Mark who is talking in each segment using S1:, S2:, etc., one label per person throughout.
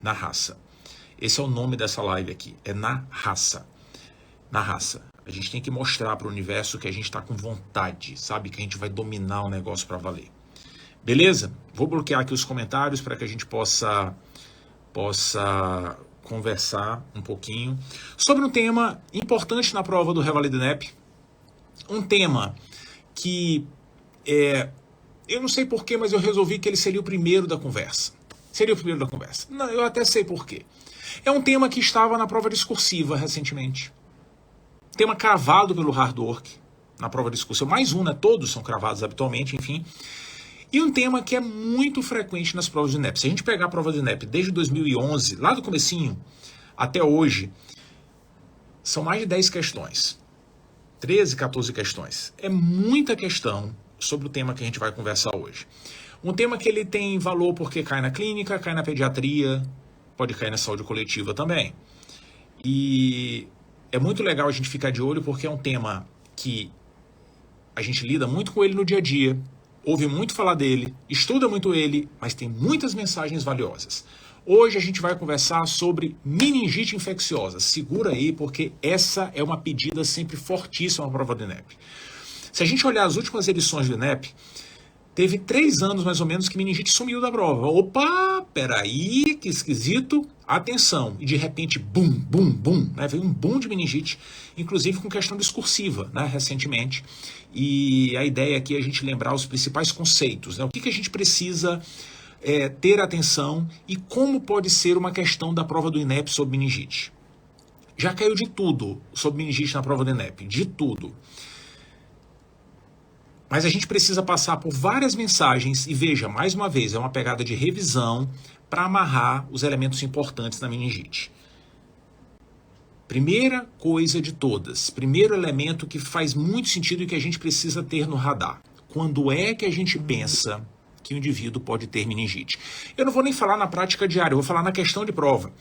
S1: Na raça. Esse é o nome dessa live aqui, é na raça. Na raça. A gente tem que mostrar para o universo que a gente está com vontade, sabe? Que a gente vai dominar o negócio para valer. Beleza? Vou bloquear aqui os comentários para que a gente possa conversar um pouquinho sobre um tema importante na prova do Revalida INEP. Um tema que eu não sei porquê, mas eu resolvi que ele seria o primeiro da conversa. Seria o primeiro da conversa. Não, eu até sei porquê. É um tema que estava na prova discursiva recentemente. Tema cravado pelo Hard Work na prova discursiva. Mais um, né? Todos são cravados habitualmente, enfim. E um tema que é muito frequente nas provas de INEP. Se a gente pegar a prova de INEP desde 2011, lá do comecinho, até hoje, são mais de 10 questões. 13, 14 questões. É muita questão sobre o tema que a gente vai conversar hoje. Um tema que ele tem valor porque cai na clínica, cai na pediatria, pode cair na saúde coletiva também. E é muito legal a gente ficar de olho porque é um tema que a gente lida muito com ele no dia a dia, ouve muito falar dele, estuda muito ele, mas tem muitas mensagens valiosas. Hoje a gente vai conversar sobre meningite infecciosa. Segura aí, porque essa é uma pedida sempre fortíssima na prova do INEP. Se a gente olhar as últimas edições do INEP, teve 3 anos mais ou menos que meningite sumiu da prova. Opa, peraí, que esquisito. Atenção. E de repente, bum, bum, bum, né? Veio um boom de meningite, inclusive com questão discursiva, né? Recentemente. E a ideia aqui é a gente lembrar os principais conceitos, né? O que a gente precisa ter atenção e como pode ser uma questão da prova do INEP sobre meningite. Já caiu de tudo sobre meningite na prova do INEP, de tudo. Mas a gente precisa passar por várias mensagens e veja, mais uma vez, é uma pegada de revisão para amarrar os elementos importantes da meningite. Primeira coisa de todas, primeiro elemento que faz muito sentido e que a gente precisa ter no radar. Quando é que a gente pensa que o indivíduo pode ter meningite? Eu não vou nem falar na prática diária, eu vou falar na questão de prova.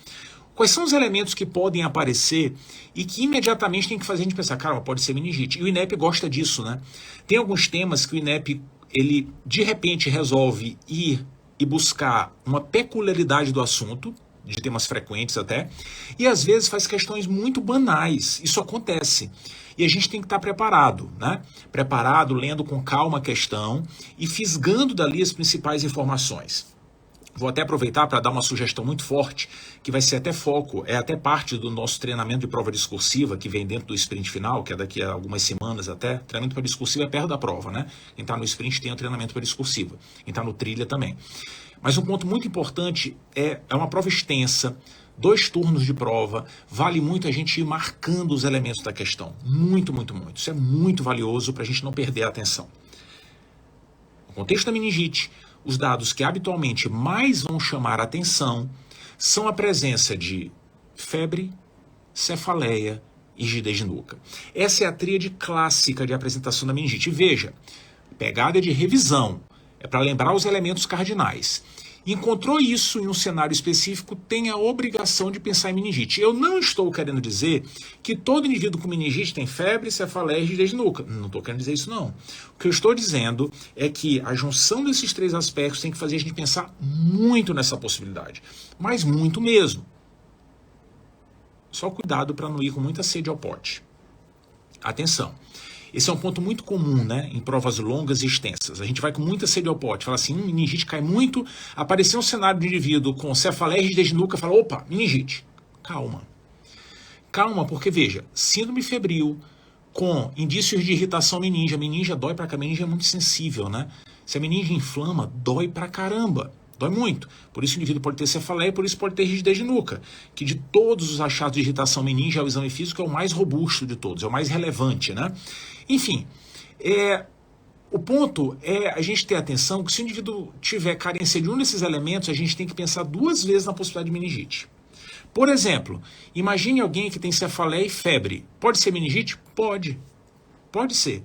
S1: Quais são os elementos que podem aparecer e que imediatamente tem que fazer a gente pensar, cara, pode ser meningite. E o INEP gosta disso, né? Tem alguns temas que o INEP, ele de repente resolve ir e buscar uma peculiaridade do assunto, de temas frequentes até, e às vezes faz questões muito banais. Isso acontece. E a gente tem que estar preparado, né? Preparado, lendo com calma a questão e fisgando dali as principais informações. Vou até aproveitar para dar uma sugestão muito forte, que vai ser até foco, é até parte do nosso treinamento de prova discursiva, que vem dentro do sprint final, que é daqui a algumas semanas até. Treinamento para discursiva é perto da prova, né? Quem está no sprint tem o treinamento para discursiva. Quem está no trilha também. Mas um ponto muito importante é uma prova extensa, 2 turnos de prova, vale muito a gente ir marcando os elementos da questão. Muito, muito, muito. Isso é muito valioso para a gente não perder a atenção. No contexto da meningite, os dados que habitualmente mais vão chamar a atenção são a presença de febre, cefaleia e rigidez de nuca. Essa é a tríade clássica de apresentação da meningite. Veja, pegada de revisão, é para lembrar os elementos cardinais. Encontrou isso em um cenário específico, tem a obrigação de pensar em meningite. Eu não estou querendo dizer que todo indivíduo com meningite tem febre, cefaleia e rigidez de nuca. Não estou querendo dizer isso, não. O que eu estou dizendo é que a junção desses 3 aspectos tem que fazer a gente pensar muito nessa possibilidade. Mas muito mesmo. Só cuidado para não ir com muita sede ao pote. Atenção. Esse é um ponto muito comum, né, em provas longas e extensas. A gente vai com muita sede ao pote, fala assim, meningite cai muito, apareceu um cenário de indivíduo com cefaleia e rigidez de nuca, fala, opa, meningite. Calma. Calma, porque veja, síndrome febril com indícios de irritação meninge. A meninge dói pra caramba, a meninge é muito sensível, né? Se a meninge inflama, dói pra caramba. Dói muito. Por isso o indivíduo pode ter cefaleia, por isso pode ter rigidez de nuca, que de todos os achados de irritação meninge, o exame físico é o mais robusto de todos, é o mais relevante, né? Enfim, o ponto é a gente ter atenção que se o indivíduo tiver carência de um desses elementos, a gente tem que pensar 2 vezes na possibilidade de meningite. Por exemplo, imagine alguém que tem cefaleia e febre. Pode ser meningite? Pode. Pode ser.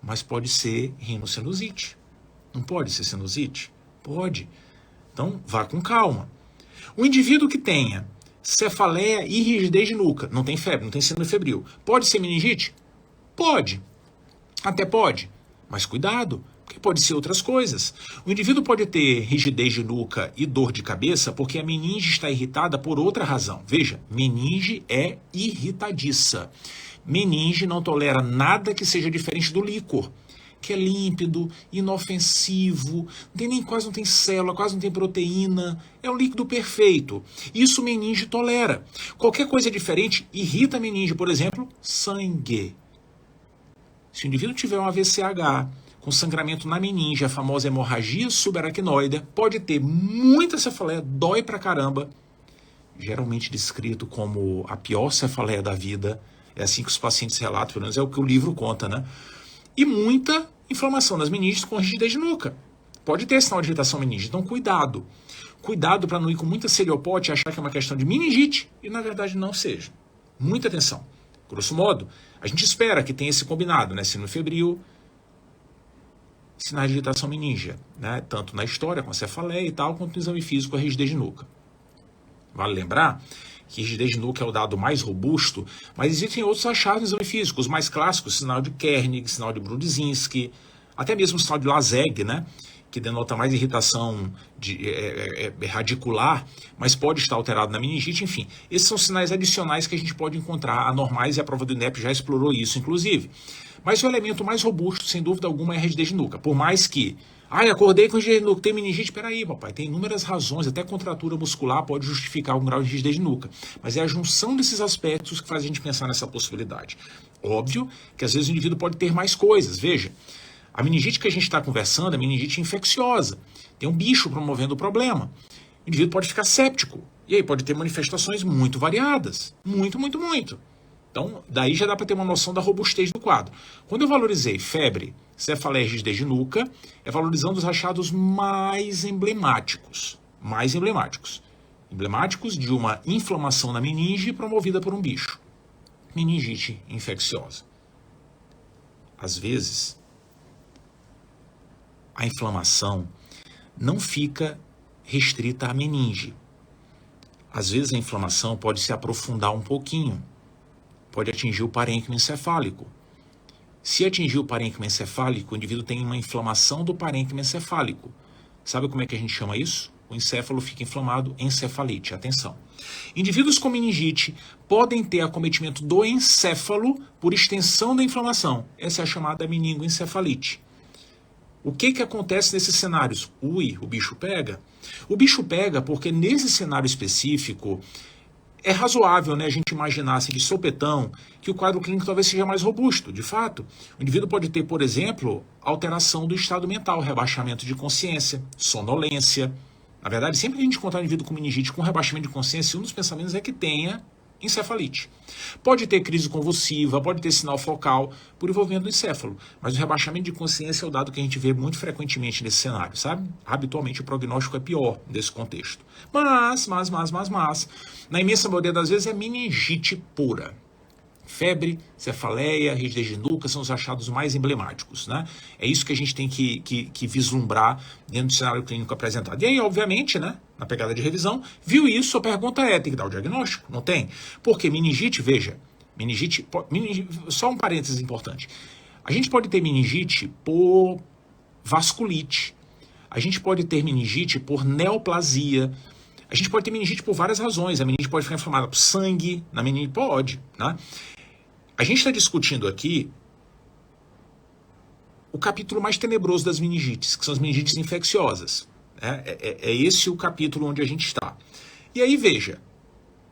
S1: Mas pode ser rinocelulite. Não pode ser sinusite? Pode. Então, vá com calma. O indivíduo que tenha cefaleia e rigidez de nuca, não tem febre, não tem síndrome febril, pode ser meningite? Pode. Até pode. Mas cuidado, Porque pode ser outras coisas. O indivíduo pode ter rigidez de nuca e dor de cabeça porque a meninge está irritada por outra razão. Veja, meninge é irritadiça. Meninge não tolera nada que seja diferente do líquor, que é límpido, inofensivo, quase não tem célula, quase não tem proteína, é um líquido perfeito. Isso meninge tolera. Qualquer coisa diferente irrita a meninge, por exemplo, sangue. Se o indivíduo tiver um AVCH, com sangramento na meninge, a famosa hemorragia subaracnoide, pode ter muita cefaleia, dói pra caramba, geralmente descrito como a pior cefaleia da vida, é assim que os pacientes relatam, pelo menos é o que o livro conta, né? E muita inflamação nas meninges com rigidez de nuca. Pode ter sinal de irritação meninge, então cuidado. Cuidado para não ir com muita celiopote e achar que é uma questão de meningite, e na verdade não seja. Muita atenção. Grosso modo, a gente espera que tenha esse combinado, né? Síndrome febril, sinais de irritação meníngea, né? Tanto na história, com a cefaleia e tal, quanto no exame físico, a rigidez de nuca. Vale lembrar que rigidez de nuca é o dado mais robusto, mas existem outros achados no exame físico, os mais clássicos, sinal de Kernig, sinal de Brudzinski, até mesmo o sinal de Lazeg, né? Que denota mais irritação radicular, mas pode estar alterado na meningite, enfim. Esses são sinais adicionais que a gente pode encontrar anormais e a prova do INEP já explorou isso, inclusive. Mas o elemento mais robusto, sem dúvida alguma, é a rigidez de nuca. Por mais que, acordei com rigidez de nuca, tem meningite? Peraí, papai, tem inúmeras razões, até contratura muscular pode justificar algum grau de rigidez de nuca. Mas é a junção desses aspectos que faz a gente pensar nessa possibilidade. Óbvio que às vezes o indivíduo pode ter mais coisas, veja. A meningite que a gente está conversando é meningite infecciosa. Tem um bicho promovendo o problema. O indivíduo pode ficar séptico. E aí pode ter manifestações muito variadas. Muito, muito, muito. Então, daí já dá para ter uma noção da robustez do quadro. Quando eu valorizei febre, cefaleia e rigidez de nuca, é valorizando os achados mais emblemáticos. Mais emblemáticos. Emblemáticos de uma inflamação na meninge promovida por um bicho. Meningite infecciosa. Às vezes, a inflamação não fica restrita à meninge. Às vezes a inflamação pode se aprofundar um pouquinho, pode atingir o parênquima encefálico. Se atingir o parênquima encefálico, o indivíduo tem uma inflamação do parênquima encefálico. Sabe como é que a gente chama isso? O encéfalo fica inflamado, encefalite. Atenção. Indivíduos com meningite podem ter acometimento do encéfalo por extensão da inflamação. Essa é a chamada meningoencefalite. O que acontece nesses cenários? O bicho pega. O bicho pega porque nesse cenário específico é razoável, né, a gente imaginar assim, de sopetão que o quadro clínico talvez seja mais robusto. De fato, o indivíduo pode ter, por exemplo, alteração do estado mental, rebaixamento de consciência, sonolência. Na verdade, sempre que a gente encontrar um indivíduo com meningite com rebaixamento de consciência, um dos pensamentos é que tenha encefalite. Pode ter crise convulsiva, pode ter sinal focal por envolvimento do encéfalo, mas o rebaixamento de consciência é o dado que a gente vê muito frequentemente nesse cenário, sabe? Habitualmente o prognóstico é pior nesse contexto. Mas, na imensa maioria das vezes é meningite pura. Febre, cefaleia, rigidez de nuca são os achados mais emblemáticos, né? É isso que a gente tem que vislumbrar dentro do cenário clínico apresentado. E aí, obviamente, né, na pegada de revisão, viu isso, a pergunta é, tem que dar o diagnóstico? Não tem? Porque meningite, veja, só um parênteses importante. A gente pode ter meningite por vasculite, a gente pode ter meningite por neoplasia, a gente pode ter meningite por várias razões. A meningite pode ficar inflamada por sangue, na meningite pode, né? A gente está discutindo aqui o capítulo mais tenebroso das meningites, que são as meningites infecciosas. É esse o capítulo onde a gente está. E aí, veja,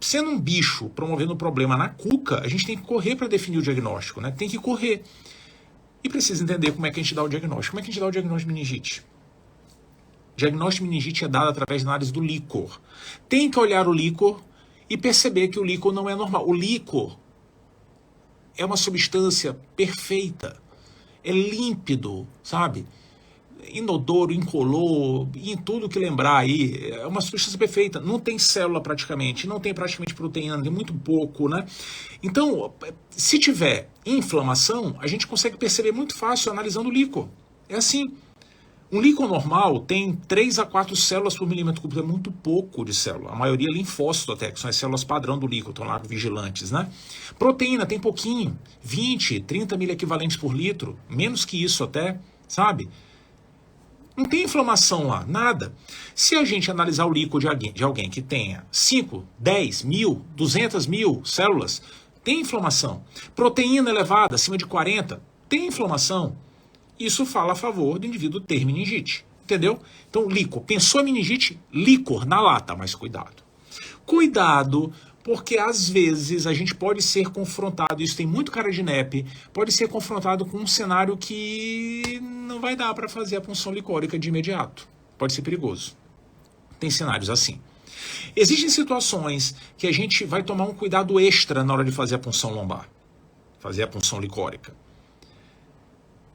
S1: sendo um bicho promovendo um problema na cuca, a gente tem que correr para definir o diagnóstico, né? Tem que correr. E precisa entender como é que a gente dá o diagnóstico. Como é que a gente dá o diagnóstico de meningite? O diagnóstico de meningite é dado através da análise do líquor. Tem que olhar o líquor e perceber que o líquor não é normal. O líquor é uma substância perfeita, é límpido, sabe? Inodoro, incolor, em tudo que lembrar aí, é uma substância perfeita. Não tem célula praticamente, não tem praticamente proteína, tem muito pouco, né? Então, se tiver inflamação, a gente consegue perceber muito fácil analisando o líquor. É assim. Um líquor normal tem 3 a 4 células por milímetro cúbico, é muito pouco de célula. A maioria é linfócito até, que são as células padrão do líquor, estão lá vigilantes, né? Proteína tem pouquinho, 20, 30 mil equivalentes por litro, menos que isso até, sabe? Não tem inflamação lá, nada. Se a gente analisar o líquido de alguém que tenha 5, 10 mil, 200 mil células, tem inflamação. Proteína elevada, acima de 40, tem inflamação. Isso fala a favor do indivíduo ter meningite. Entendeu? Então, líquor. Pensou em meningite? Líquor na lata, mas cuidado. Cuidado, porque às vezes a gente pode ser confrontado, isso tem muito cara de nepe, pode ser confrontado com um cenário que não vai dar para fazer a punção licórica de imediato. Pode ser perigoso. Tem cenários assim. Existem situações que a gente vai tomar um cuidado extra na hora de fazer a punção lombar, fazer a punção licórica.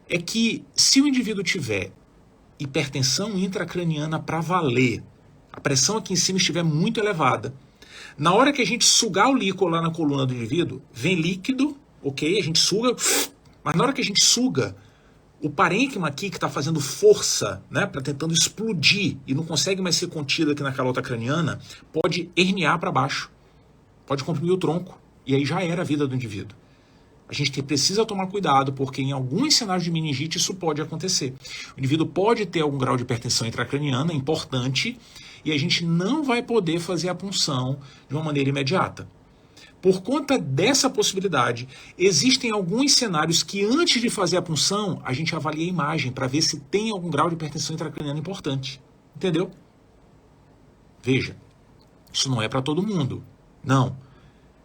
S1: É que se o indivíduo tiver hipertensão intracraniana para valer, a pressão aqui em cima estiver muito elevada, na hora que a gente sugar o líquido lá na coluna do indivíduo, vem líquido, ok? A gente suga, mas na hora que a gente suga, o parênquima aqui que está fazendo força, né, para tentando explodir e não consegue mais ser contido aqui na calota craniana, pode herniar para baixo, pode comprimir o tronco, e aí já era a vida do indivíduo. A gente precisa tomar cuidado, porque em alguns cenários de meningite isso pode acontecer. O indivíduo pode ter algum grau de hipertensão intracraniana importante, e a gente não vai poder fazer a punção de uma maneira imediata. Por conta dessa possibilidade, existem alguns cenários que antes de fazer a punção, a gente avalia a imagem para ver se tem algum grau de hipertensão intracraniana importante. Entendeu? Veja, isso não é para todo mundo. Não.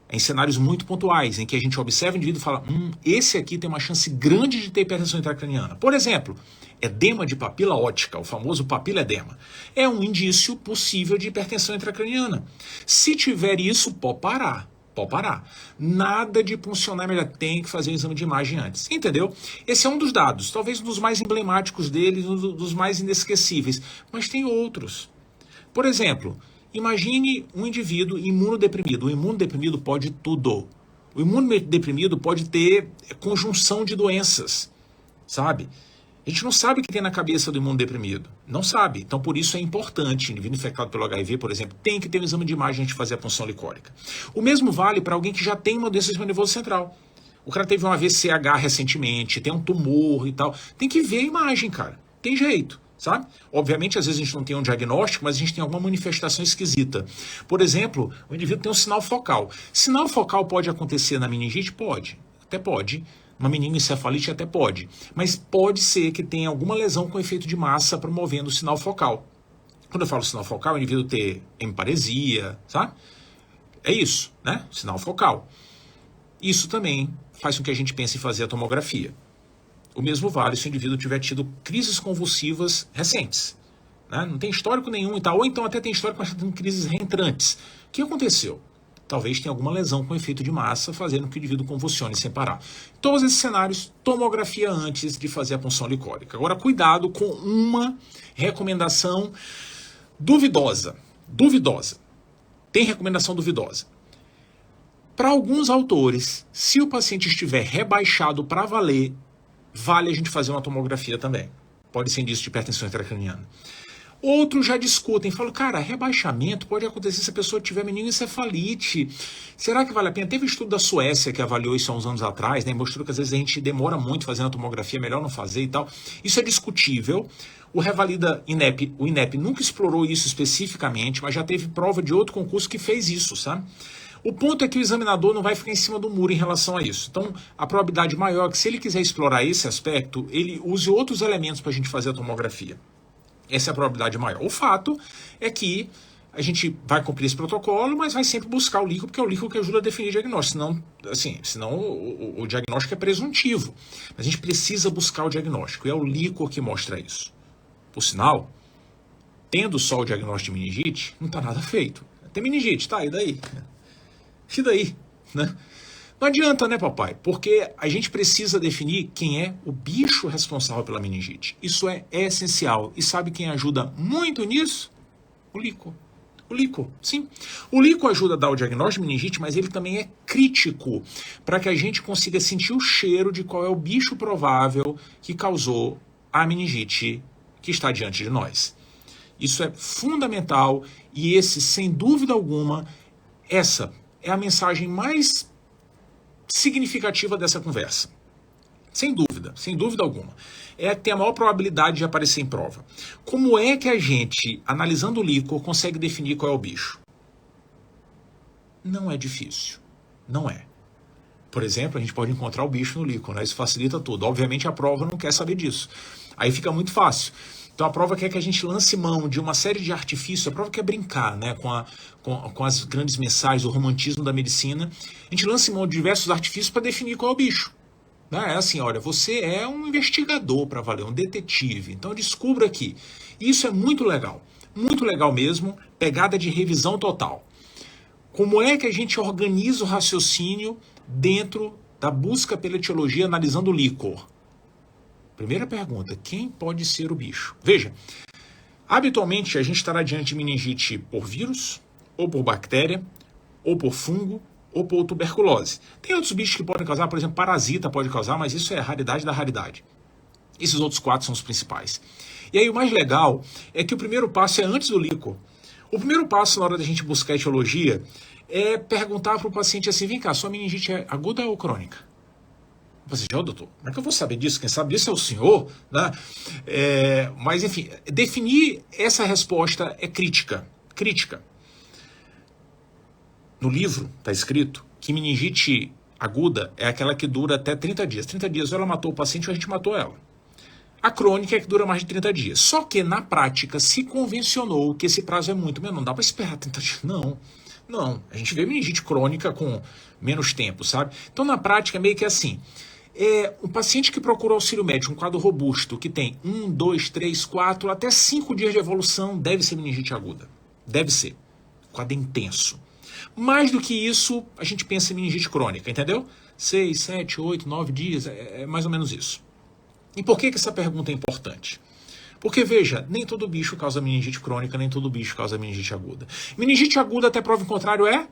S1: É em cenários muito pontuais, em que a gente observa o indivíduo e fala, esse aqui tem uma chance grande de ter hipertensão intracraniana. Por exemplo, edema de papila óptica, o famoso papiledema. É um indício possível de hipertensão intracraniana. Se tiver isso, pode parar. Pode parar. Nada de puncionar melhor, tem que fazer o exame de imagem antes. Entendeu? Esse é um dos dados, talvez um dos mais emblemáticos deles, um dos mais inesquecíveis. Mas tem outros. Por exemplo, imagine um indivíduo imunodeprimido. O imunodeprimido pode tudo. O imunodeprimido pode ter conjunção de doenças, sabe? A gente não sabe o que tem na cabeça do imunodeprimido. Não sabe. Então, por isso é importante, o indivíduo infectado pelo HIV, por exemplo, tem que ter um exame de imagem antes de fazer a punção licórica. O mesmo vale para alguém que já tem uma doença do sistema nervoso central. O cara teve um AVCH recentemente, tem um tumor e tal. Tem que ver a imagem, cara. Tem jeito, sabe? Obviamente, às vezes a gente não tem um diagnóstico, mas a gente tem alguma manifestação esquisita. Por exemplo, o indivíduo tem um sinal focal. Sinal focal pode acontecer na meningite? Pode. Até pode. Uma meningoencefalite até pode, mas pode ser que tenha alguma lesão com efeito de massa promovendo o sinal focal. Quando eu falo sinal focal, o indivíduo ter hemiparesia, sabe? É isso, né? Sinal focal. Isso também faz com que a gente pense em fazer a tomografia. O mesmo vale se o indivíduo tiver tido crises convulsivas recentes, né? Não tem histórico nenhum e tal, ou então até tem histórico, mas está tendo crises reentrantes. O que aconteceu? Talvez tenha alguma lesão com efeito de massa, fazendo com que o indivíduo convulsione sem parar. Todos esses cenários, tomografia antes de fazer a punção licórica. Agora, cuidado com uma recomendação duvidosa. Duvidosa. Tem recomendação duvidosa. Para alguns autores, se o paciente estiver rebaixado para valer, vale a gente fazer uma tomografia também. Pode ser indício de hipertensão intracraniana. Outros já discutem, falam, cara, rebaixamento pode acontecer se a pessoa tiver meningoencefalite. Será que vale a pena? Teve um estudo da Suécia que avaliou isso há uns anos atrás, né? Mostrou que às vezes a gente demora muito fazendo a tomografia, melhor não fazer e tal. Isso é discutível. O Revalida INEP, o INEP nunca explorou isso especificamente, mas já teve prova de outro concurso que fez isso, sabe? O ponto é que o examinador não vai ficar em cima do muro em relação a isso. Então, a probabilidade maior é que se ele quiser explorar esse aspecto, ele use outros elementos para a gente fazer a tomografia. Essa é a probabilidade maior. O fato é que a gente vai cumprir esse protocolo, mas vai sempre buscar o líquido, porque é o líquido que ajuda a definir o diagnóstico. Senão o diagnóstico é presuntivo. Mas a gente precisa buscar o diagnóstico. E é o líquido que mostra isso. Por sinal, tendo só o diagnóstico de meningite, não está nada feito. Tem meningite, tá? E daí? E daí? Né? Não adianta, né, papai? Porque a gente precisa definir quem é o bicho responsável pela meningite. Isso é essencial. E sabe quem ajuda muito nisso? O líquor. O líquor, sim. O líquor ajuda a dar o diagnóstico de meningite, mas ele também é crítico para que a gente consiga sentir o cheiro de qual é o bicho provável que causou a meningite que está diante de nós. Isso é fundamental e esse, sem dúvida alguma, essa é a mensagem mais significativa dessa conversa. sem dúvida alguma. É a que tem a maior probabilidade de aparecer em prova. Como é que a gente, analisando o líquor, consegue definir qual é o bicho? Não é difícil. Não é. Por exemplo, a gente pode encontrar o bicho no líquor, né? Isso facilita tudo. Obviamente a prova não quer saber disso. Aí fica muito fácil. Então a prova quer que a gente lance mão de uma série de artifícios, a prova quer brincar, né, com as grandes mensagens, o romantismo da medicina. A gente lance mão de diversos artifícios para definir qual é o bicho. É assim, olha, você é um investigador para valer, um detetive. Então descubra aqui. Isso é muito legal mesmo, pegada de revisão total. Como é que a gente organiza o raciocínio dentro da busca pela etiologia analisando o líquor? Primeira pergunta, quem pode ser o bicho? Veja, habitualmente a gente estará diante de meningite por vírus, ou por bactéria, ou por fungo, ou por tuberculose. Tem outros bichos que podem causar, por exemplo, parasita pode causar, mas isso é a raridade da raridade. Esses outros 4 são os principais. E aí o mais legal é que o primeiro passo é antes do líquor. O primeiro passo na hora da gente buscar a etiologia é perguntar para o paciente assim, vem cá, sua meningite é aguda ou crônica? Você já, doutor, como é que eu vou saber disso? Quem sabe disso é o senhor, né? Mas, enfim, definir essa resposta é crítica. No livro está escrito que meningite aguda é aquela que dura até 30 dias. 30 dias ou ela matou o paciente ou a gente matou ela. A crônica é que dura mais de 30 dias. Só que, na prática, se convencionou que esse prazo é muito menor. Não dá para esperar 30 dias, não. A gente vê meningite crônica com menos tempo, sabe? Então, na prática, é meio que assim. Um paciente que procura auxílio médico, um quadro robusto, que tem 1, 2, 3, 4, até 5 dias de evolução, deve ser meningite aguda. Deve ser. Quadro intenso. Mais do que isso, a gente pensa em meningite crônica, entendeu? 6, 7, 8, 9 dias, é mais ou menos isso. E por que essa pergunta é importante? Porque, veja, nem todo bicho causa meningite crônica, nem todo bicho causa meningite aguda. Meningite aguda, até prova em contrário, é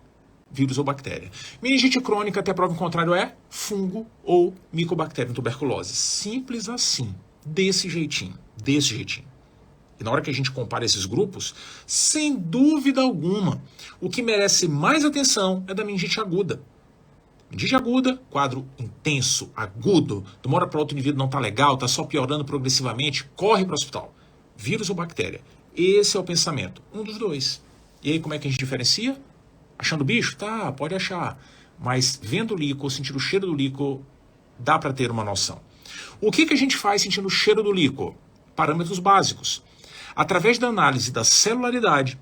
S1: vírus ou bactéria. Meningite crônica, até prova em contrário, é fungo ou micobactéria, tuberculose. Simples assim, desse jeitinho. E na hora que a gente compara esses grupos, sem dúvida alguma, o que merece mais atenção é da meningite aguda. Meningite aguda, quadro intenso, agudo, de uma hora para outra o indivíduo não está legal, está só piorando progressivamente, corre para o hospital. Vírus ou bactéria? Esse é o pensamento. Um dos dois. E aí como é que a gente diferencia? Achando bicho? Tá, pode achar. Mas vendo o líquor, sentindo o cheiro do líquor, dá para ter uma noção. O que a gente faz sentindo o cheiro do líquor? Parâmetros básicos. Através da análise da celularidade,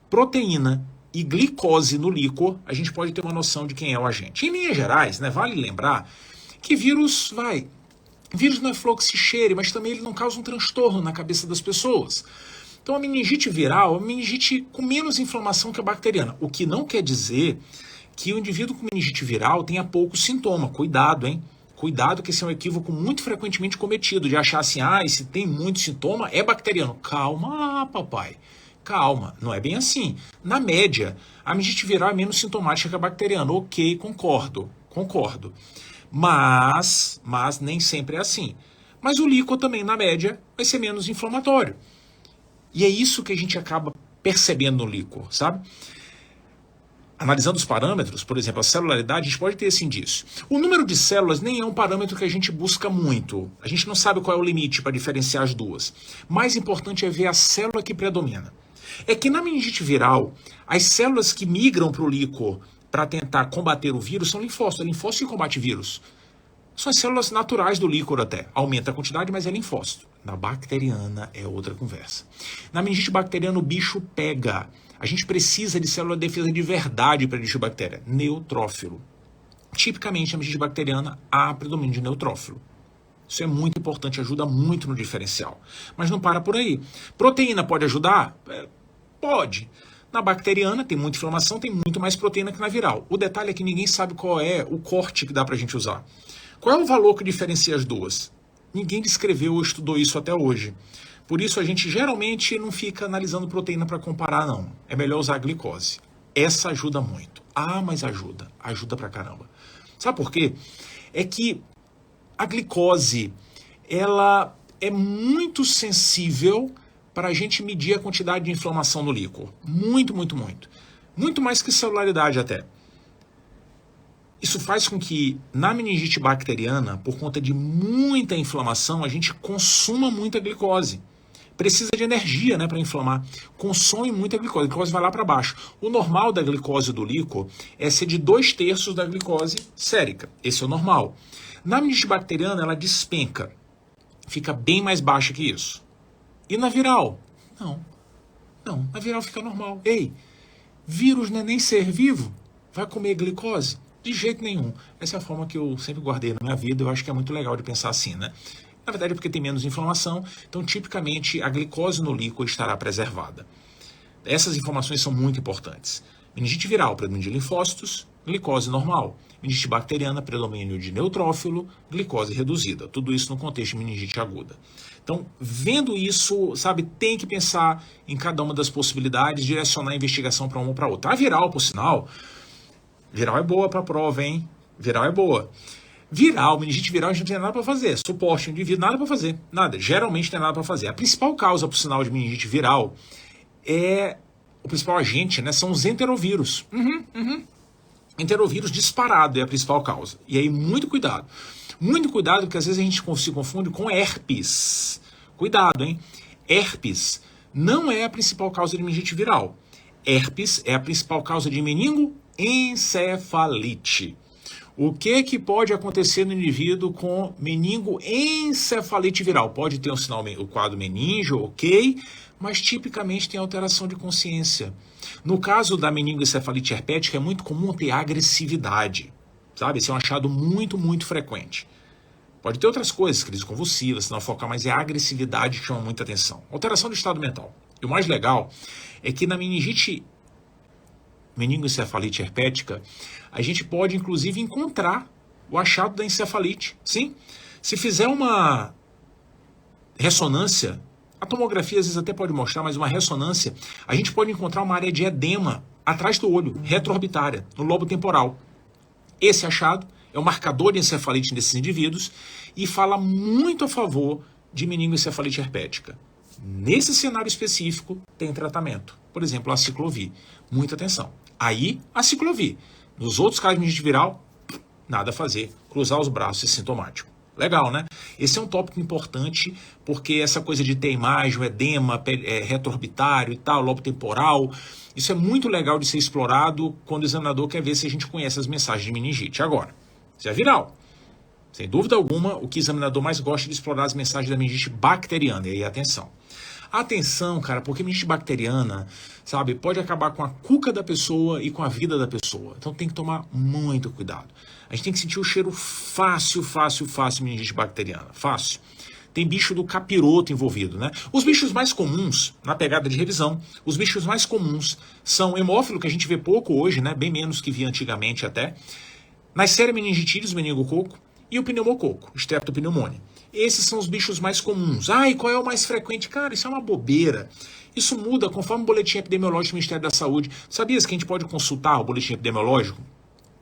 S1: proteína e glicose no líquor, a gente pode ter uma noção de quem é o agente. Em linhas gerais, né, vale lembrar que vírus não é flor que se cheire, mas também ele não causa um transtorno na cabeça das pessoas. Então a meningite viral é uma meningite com menos inflamação que a bacteriana, o que não quer dizer que o indivíduo com meningite viral tenha pouco sintoma. Cuidado, hein? Cuidado, que esse é um equívoco muito frequentemente cometido, de achar assim, se tem muito sintoma, é bacteriano. Calma, papai. Calma, não é bem assim. Na média, a meningite viral é menos sintomática que a bacteriana. Ok, concordo. Mas nem sempre é assim. Mas o líquor também, na média, vai ser menos inflamatório. E é isso que a gente acaba percebendo no líquor, sabe? Analisando os parâmetros, por exemplo, a celularidade, a gente pode ter esse indício. O número de células nem é um parâmetro que a gente busca muito. A gente não sabe qual é o limite para diferenciar as duas. Mais importante é ver a célula que predomina. É que na meningite viral, as células que migram para o líquor para tentar combater o vírus são linfócitos. É linfócito que combate vírus. São as células naturais do líquor até. Aumenta a quantidade, mas é linfócito. Na bacteriana é outra conversa. Na meningite bacteriana o bicho pega. A gente precisa de célula de defesa de verdade para meningite bactéria. Neutrófilo. Tipicamente a meningite bacteriana há predomínio de neutrófilo. Isso é muito importante, ajuda muito no diferencial. Mas não para por aí. Proteína pode ajudar? Pode. Na bacteriana tem muita inflamação, tem muito mais proteína que na viral. O detalhe é que ninguém sabe qual é o corte que dá para a gente usar. Qual é o valor que diferencia as duas? Ninguém descreveu ou estudou isso até hoje. Por isso a gente geralmente não fica analisando proteína para comparar, não. É melhor usar a glicose. Essa ajuda muito. Mas ajuda. Ajuda pra caramba. Sabe por quê? É que a glicose, ela é muito sensível para a gente medir a quantidade de inflamação no líquor. Muito, muito, muito. Muito mais que celularidade até. Isso faz com que, na meningite bacteriana, por conta de muita inflamação, a gente consuma muita glicose. Precisa de energia, né, para inflamar. Consome muita glicose. A glicose vai lá para baixo. O normal da glicose do líquor é ser de 2/3 da glicose sérica. Esse é o normal. Na meningite bacteriana, ela despenca. Fica bem mais baixa que isso. E na viral? Não. Não, na viral fica normal. Ei, vírus não é nem ser vivo? Vai comer glicose? De jeito nenhum. Essa é a forma que eu sempre guardei na minha vida. Eu acho que é muito legal de pensar assim, né? Na verdade é porque tem menos inflamação, então tipicamente a glicose no líquor estará preservada. Essas informações são muito importantes. Meningite viral, predomínio de linfócitos, glicose normal. Meningite bacteriana, predomínio de neutrófilo, glicose reduzida. Tudo isso no contexto de meningite aguda. Então, vendo isso, sabe, tem que pensar em cada uma das possibilidades, direcionar a investigação para uma ou para outra. A viral, por sinal, viral é boa para a prova, hein? Viral é boa. Viral, meningite viral, a gente não tem nada para fazer. Suporte indivíduo, nada para fazer. Nada. Geralmente não tem nada para fazer. A principal causa, por sinal, de meningite viral o principal agente, né? São os enterovírus. Enterovírus disparado é a principal causa. E aí, muito cuidado. Muito cuidado, porque às vezes a gente se confunde com herpes. Cuidado, hein? Herpes não é a principal causa de meningite viral. Herpes é a principal causa de meningoencefalite. O que pode acontecer no indivíduo com meningoencefalite viral? Pode ter o quadro meníngeo, ok, mas tipicamente tem alteração de consciência. No caso da meningoencefalite herpética, é muito comum ter agressividade, sabe? Esse é um achado muito, muito frequente. Pode ter outras coisas, crise convulsiva, se não focar, mas é a agressividade que chama muita atenção. Alteração do estado mental. E o mais legal é que na meningoencefalite herpética, a gente pode, inclusive, encontrar o achado da encefalite. Sim, se fizer uma ressonância, a tomografia às vezes até pode mostrar, mas uma ressonância, a gente pode encontrar uma área de edema atrás do olho, retroorbitária, no lobo temporal. Esse achado é o marcador de encefalite nesses indivíduos e fala muito a favor de meningoencefalite herpética. Nesse cenário específico, tem tratamento. Por exemplo, a aciclovir. Muita atenção. Aí, aciclovir. Nos outros casos de meningite viral, nada a fazer. Cruzar os braços é sintomático. Legal, né? Esse é um tópico importante, porque essa coisa de ter imagem, o edema retroorbitário e tal, lobo temporal, isso é muito legal de ser explorado quando o examinador quer ver se a gente conhece as mensagens de meningite. Agora, se é viral, sem dúvida alguma, o que o examinador mais gosta de explorar as mensagens da meningite bacteriana. E aí, atenção. Atenção, cara, porque meningite bacteriana, sabe, pode acabar com a cuca da pessoa e com a vida da pessoa. Então tem que tomar muito cuidado. A gente tem que sentir o cheiro fácil de meningite bacteriana. Fácil. Tem bicho do capiroto envolvido, né? Os bichos mais comuns, na pegada de revisão, os bichos mais comuns são hemófilo, que a gente vê pouco hoje, né? Bem menos que via antigamente até. Neisseria meningitidis, meningococo, e o pneumococo, Streptopneumoniae. Esses são os bichos mais comuns. E qual é o mais frequente? Cara, isso é uma bobeira. Isso muda conforme o boletim epidemiológico do Ministério da Saúde. Sabias que a gente pode consultar o boletim epidemiológico?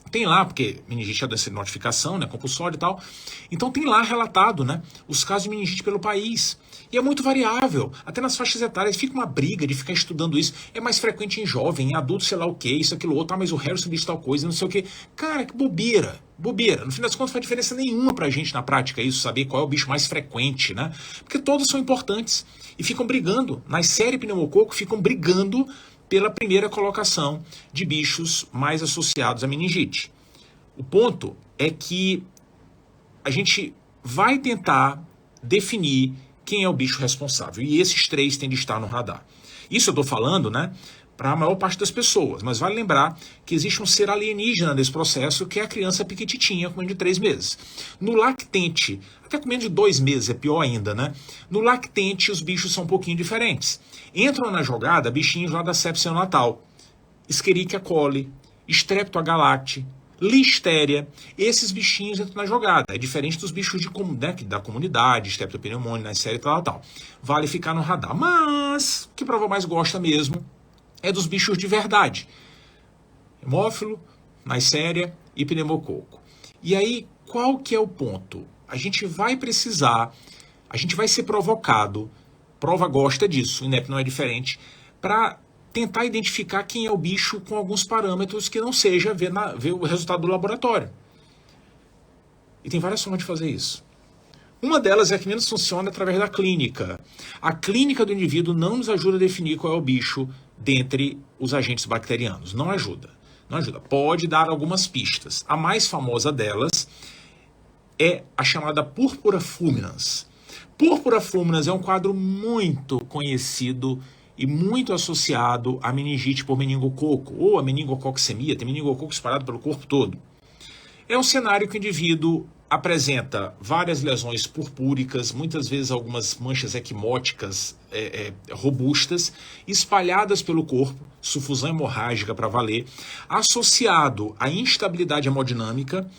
S1: Tem lá, porque meningite é doença de notificação, né, compulsória e tal. Então tem lá relatado, né, os casos de meningite pelo país. E é muito variável, até nas faixas etárias. Fica uma briga de ficar estudando isso. É mais frequente em jovem, em adulto, sei lá o que, isso, aquilo, outro. Mas o Harrison disse tal coisa, não sei o que. Cara, que bobeira. Bobeira. No fim das contas, não faz diferença nenhuma pra gente na prática isso, saber qual é o bicho mais frequente, né? Porque todos são importantes. E ficam brigando. Neisseria e pneumococo ficam brigando pela primeira colocação de bichos mais associados à meningite. O ponto é que a gente vai tentar definir quem é o bicho responsável. E esses três têm de estar no radar. Isso eu estou falando, né, para a maior parte das pessoas. Mas vale lembrar que existe um ser alienígena nesse processo, que é a criança piquititinha com menos de 3 meses. No lactente, até com menos de 2 meses, é pior ainda, né? No lactente, os bichos são um pouquinho diferentes. Entram na jogada bichinhos lá da sepsia neonatal. Escherichia coli, Streptogalacti, Listeria, esses bichinhos entram na jogada. É diferente dos bichos da comunidade, Streptopneumoniae, Neisseria e tal. Vale ficar no radar. Mas, o que o prova mais gosta mesmo é dos bichos de verdade. Hemófilo, Neisseria e pneumococo. E aí, qual que é o ponto? A gente vai ser provocado, prova gosta disso, o INEP não é diferente, para tentar identificar quem é o bicho com alguns parâmetros que não seja ver o resultado do laboratório. E tem várias formas de fazer isso. Uma delas é a que menos funciona através da clínica. A clínica do indivíduo não nos ajuda a definir qual é o bicho dentre os agentes bacterianos. Não ajuda. Não ajuda. Pode dar algumas pistas. A mais famosa delas é a chamada púrpura fulminans. Púrpura fulminans é um quadro muito conhecido e muito associado à meningite por meningococo, ou a meningococcemia, tem meningococo espalhado pelo corpo todo. É um cenário que o indivíduo apresenta várias lesões purpúricas, muitas vezes algumas manchas equimóticas robustas, espalhadas pelo corpo, sufusão hemorrágica para valer, associado à instabilidade hemodinâmica,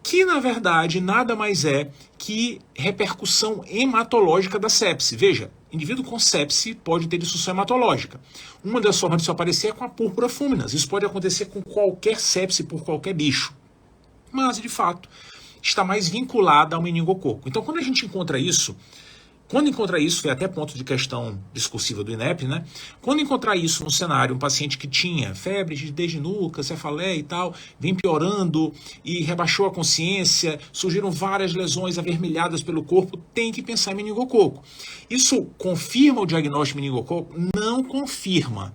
S1: que na verdade nada mais é que repercussão hematológica da sepse. Veja, indivíduo com sepse pode ter disfunção hematológica. Uma das formas de isso aparecer é com a púrpura fulminans. Isso pode acontecer com qualquer sepse por qualquer bicho. Mas, de fato, está mais vinculada ao meningococo. Então, quando a gente encontra isso, foi até ponto de questão discursiva do INEP, né? Quando encontrar isso no cenário, um paciente que tinha febre, rigidez de nuca, cefaleia e tal, vem piorando e rebaixou a consciência, surgiram várias lesões avermelhadas pelo corpo, tem que pensar em meningococo. Isso confirma o diagnóstico de meningococo? Não confirma.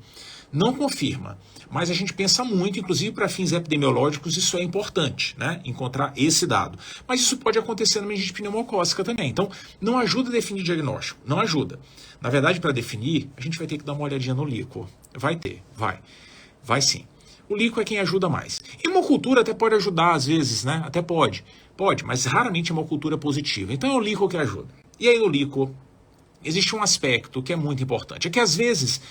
S1: Não confirma. Mas a gente pensa muito, inclusive para fins epidemiológicos, isso é importante, né? Encontrar esse dado. Mas isso pode acontecer na meningite pneumocócica também. Então, não ajuda a definir diagnóstico, não ajuda. Na verdade, para definir, a gente vai ter que dar uma olhadinha no líquor. Vai sim. O líquor é quem ajuda mais. Hemocultura até pode ajudar às vezes, né? Até pode, mas raramente é uma cultura positiva. Então é o líquor que ajuda. E aí no líquor, existe um aspecto que é muito importante. É que às vezes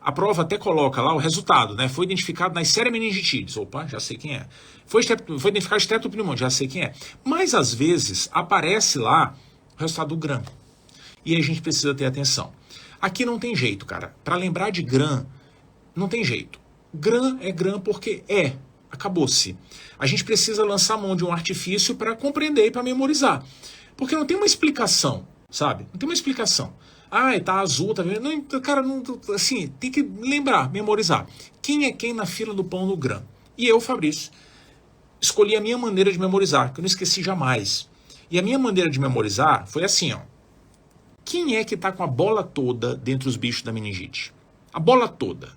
S1: a prova até coloca lá o resultado, né? Foi identificado nas meningites. Opa, já sei quem é. Foi identificado estreptopneumonia, já sei quem é. Mas às vezes aparece lá o resultado do GRAM. E aí a gente precisa ter atenção. Aqui não tem jeito, cara. Para lembrar de GRAM, não tem jeito. GRAM é GRAM porque acabou-se. A gente precisa lançar mão de um artifício para compreender e para memorizar. Porque não tem uma explicação, sabe? Não tem uma explicação. Tá azul, tá vendo? Não, cara, não, assim, tem que lembrar, memorizar. Quem é quem na fila do pão no GRAM? E eu, Fabrício, escolhi a minha maneira de memorizar, que eu não esqueci jamais. E a minha maneira de memorizar foi assim, ó. Quem é que tá com a bola toda dentre os bichos da meningite? A bola toda.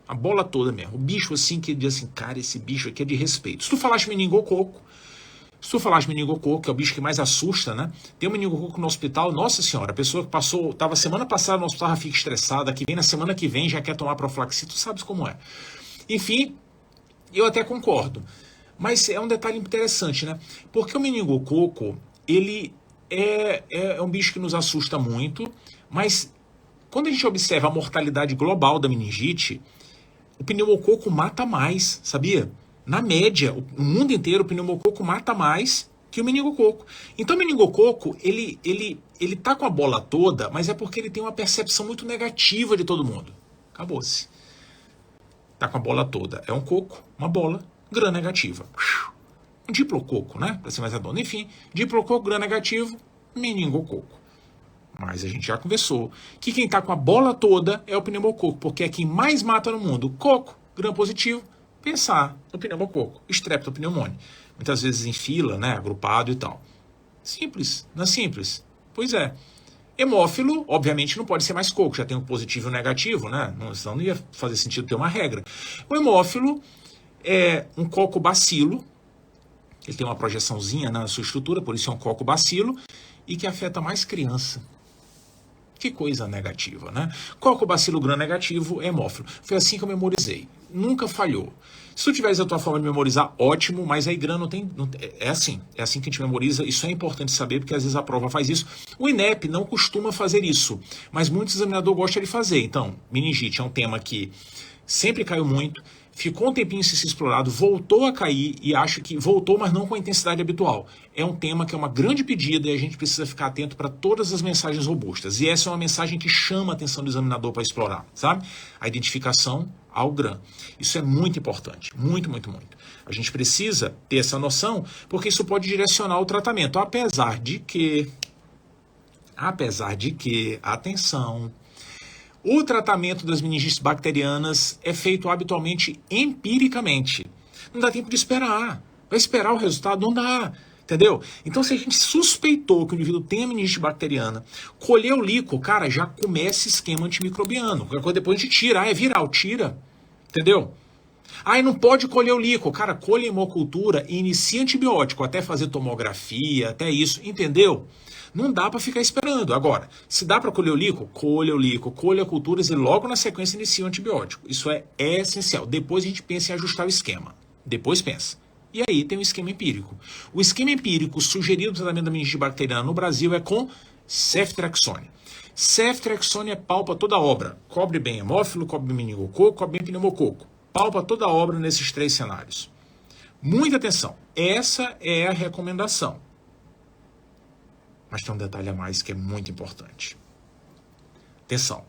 S1: A bola toda mesmo. O bicho assim que diz assim, cara, esse bicho aqui é de respeito. Se tu falaste meningococo, que é o bicho que mais assusta, né? Tem um meningococo no hospital, nossa senhora, a pessoa que estava semana passada no hospital já fica estressada, que vem na semana que vem já quer tomar profilaxia, tu sabes como é. Enfim, eu até concordo. Mas é um detalhe interessante, né? Porque o meningococo, ele é um bicho que nos assusta muito, mas quando a gente observa a mortalidade global da meningite, o pneumococo mata mais, sabia? Na média, no mundo inteiro, o pneumococo mata mais que o meningococo. Então, o meningococo, ele tá com a bola toda, mas é porque ele tem uma percepção muito negativa de todo mundo. Acabou-se. Tá com a bola toda. É um coco, uma bola, gram negativa. Um diplococo, né? Para ser mais redondo. Enfim, diplococo, gram negativo, meningococo. Mas a gente já conversou que quem tá com a bola toda é o pneumococo, porque é quem mais mata no mundo. Coco, gram positivo, pensar no pneumococo, estreptopneumônia. Muitas vezes em fila, né, agrupado e tal. Simples, não é simples? Pois é. Hemófilo, obviamente, não pode ser mais coco, já tem um positivo e um negativo, né? Senão não ia fazer sentido ter uma regra. O hemófilo é um cocobacilo, ele tem uma projeçãozinha na sua estrutura, por isso é um cocobacilo, e que afeta mais criança. Que coisa negativa, né? Cocobacilo gram negativo, hemófilo. Foi assim que eu memorizei. Nunca falhou. Se tu tiveres a tua forma de memorizar, ótimo, mas aí gram não tem... é assim que a gente memoriza. Isso é importante saber, porque às vezes a prova faz isso. O INEP não costuma fazer isso, mas muitos examinadores gostam de fazer. Então, meningite é um tema que sempre caiu muito, ficou um tempinho sem ser explorado, voltou a cair e acho que voltou, mas não com a intensidade habitual. É um tema que é uma grande pedida e a gente precisa ficar atento para todas as mensagens robustas. E essa é uma mensagem que chama a atenção do examinador para explorar, sabe? A identificação ao GRAM. Isso é muito importante, muito, muito, muito. A gente precisa ter essa noção, porque isso pode direcionar o tratamento, apesar de que, atenção, O tratamento das meningites bacterianas é feito habitualmente empiricamente. Não dá tempo de esperar. Vai esperar o resultado? Não dá. Entendeu? Então, se a gente suspeitou que o indivíduo tem a meningite bacteriana, colheu o líquor, cara, já começa esquema antimicrobiano. Qualquer coisa depois a gente tira. Ah, é viral, tira. Entendeu? Ah, e não pode colher o líquor. Cara, colhe hemocultura e inicia antibiótico, até fazer tomografia, até isso. Entendeu? Não dá para ficar esperando. Agora, se dá para colher o líquor, colha culturas e logo na sequência inicia o antibiótico. Isso é essencial. Depois a gente pensa em ajustar o esquema. Depois pensa. E aí tem o esquema empírico. O esquema empírico sugerido no tratamento da meningite bacteriana no Brasil é com ceftriaxone. Ceftriaxone é pau para toda a obra. Cobre bem hemófilo, cobre bem meningococo, cobre bem pneumococo. Pau para toda a obra nesses 3 cenários. Muita atenção. Essa é a recomendação. Mas tem um detalhe a mais que é muito importante. Atenção.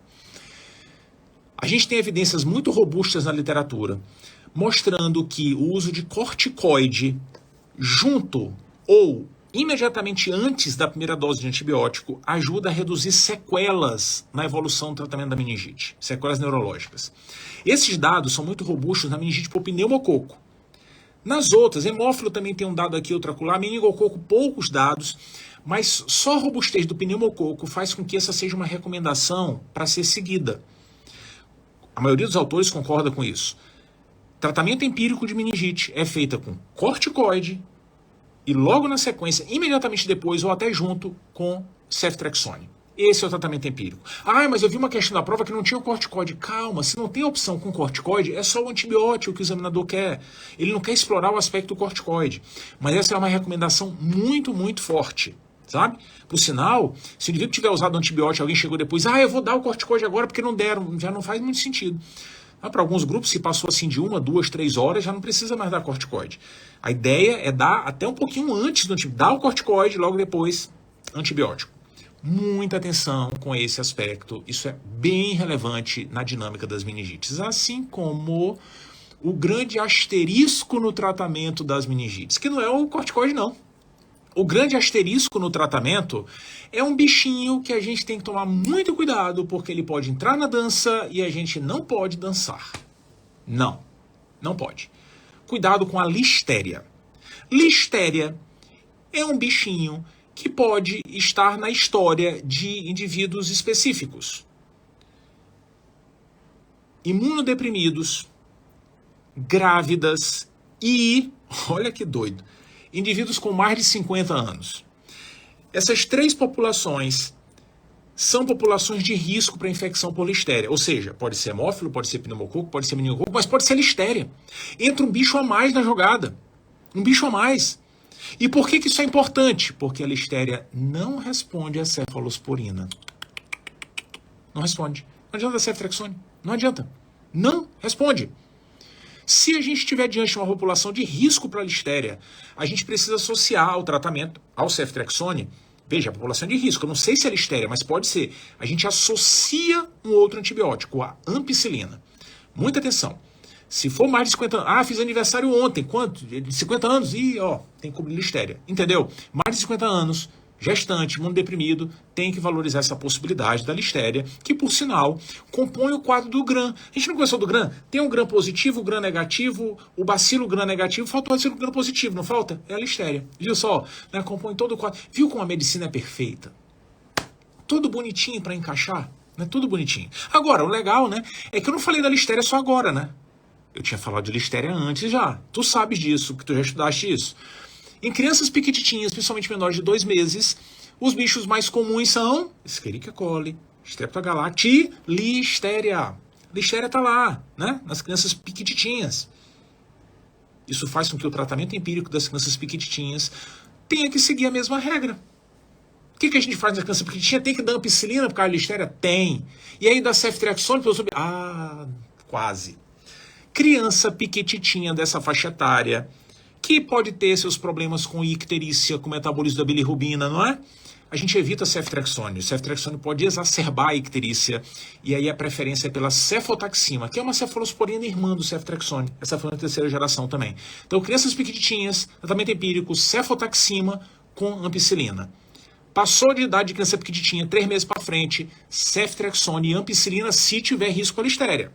S1: A gente tem evidências muito robustas na literatura mostrando que o uso de corticoide junto ou imediatamente antes da primeira dose de antibiótico ajuda a reduzir sequelas na evolução do tratamento da meningite, sequelas neurológicas. Esses dados são muito robustos na meningite por pneumococo. Nas outras, hemófilo também tem um dado aqui, outro acolá, meningococo, poucos dados, mas só a robustez do pneumococo faz com que essa seja uma recomendação para ser seguida. A maioria dos autores concorda com isso. Tratamento empírico de meningite é feita com corticoide e logo na sequência, imediatamente depois ou até junto com ceftriaxone. Esse é o tratamento empírico. Ah, mas eu vi uma questão da prova que não tinha o corticoide. Calma, se não tem opção com corticoide, é só o antibiótico que o examinador quer. Ele não quer explorar o aspecto do corticoide. Mas essa é uma recomendação muito, muito forte. Sabe? Por sinal, se o indivíduo tiver usado antibiótico, alguém chegou depois, eu vou dar o corticoide agora porque não deram, já não faz muito sentido. Para alguns grupos, se passou assim de 1, 2, 3 horas, já não precisa mais dar corticoide. A ideia é dar até um pouquinho antes do antibiótico, dar o corticoide, logo depois antibiótico. Muita atenção com esse aspecto, isso é bem relevante na dinâmica das meningites, assim como o grande asterisco no tratamento das meningites, que não é o corticoide não. O grande asterisco no tratamento é um bichinho que a gente tem que tomar muito cuidado, porque ele pode entrar na dança e a gente não pode dançar. Não pode. Cuidado com a listéria. Listéria é um bichinho que pode estar na história de indivíduos específicos. Imunodeprimidos, grávidas e, olha que doido, indivíduos com mais de 50 anos. Essas 3 populações são populações de risco para infecção por listéria. Ou seja, pode ser hemófilo, pode ser pneumococo, pode ser meningococo, mas pode ser listéria. Entra um bicho a mais na jogada. Um bicho a mais. E por que isso é importante? Porque a listéria não responde a cefalosporina. Não responde. Não adianta a ceftriaxone. Não adianta. Não responde. Se a gente estiver diante de uma população de risco para a listéria, a gente precisa associar o tratamento ao ceftriaxone. Veja, a população de risco, eu não sei se é listéria, mas pode ser. A gente associa um outro antibiótico, a ampicilina. Muita atenção. Se for mais de 50 anos, fiz aniversário ontem, quanto? De 50 anos? Tem que cobrir listéria. Entendeu? Mais de 50 anos, gestante, imunodeprimido, tem que valorizar essa possibilidade da listéria, que, por sinal, compõe o quadro do Gram. A gente não conversou do Gram? Tem um Gram positivo, o Gram negativo, o bacilo Gram negativo, falta o bacilo Gram positivo, não falta? É a listéria. Viu só? Né? Compõe todo o quadro. Viu como a medicina é perfeita? Tudo bonitinho para encaixar, né? Tudo bonitinho. Agora, o legal, né, é que eu não falei da listéria só agora, né? Eu tinha falado de listéria antes já. Tu sabes disso, que tu já estudaste isso. Em crianças pequititinhas, principalmente menores de 2 meses, os bichos mais comuns são Escherichia coli, Streptogalacti e Listéria. Listéria está lá, né? Nas crianças pequititinhas. Isso faz com que o tratamento empírico das crianças pequititinhas tenha que seguir a mesma regra. O que a gente faz nas crianças pequititinhas? Tem que dar ampicilina por causa da listéria? Tem. E aí dá ceftriaxone? Quase. Criança pequititinha dessa faixa etária, que pode ter seus problemas com icterícia, com metabolismo da bilirrubina, não é? A gente evita ceftriaxone. O ceftriaxone pode exacerbar a icterícia, e aí a preferência é pela cefotaxima, que é uma cefalosporina irmã do ceftriaxone. Essa foi na 3ª geração também. Então, crianças pequititinhas, tratamento empírico, cefotaxima com ampicilina. Passou de idade de criança pequenininha, 3 meses para frente, ceftriaxone e ampicilina se tiver risco à listéria.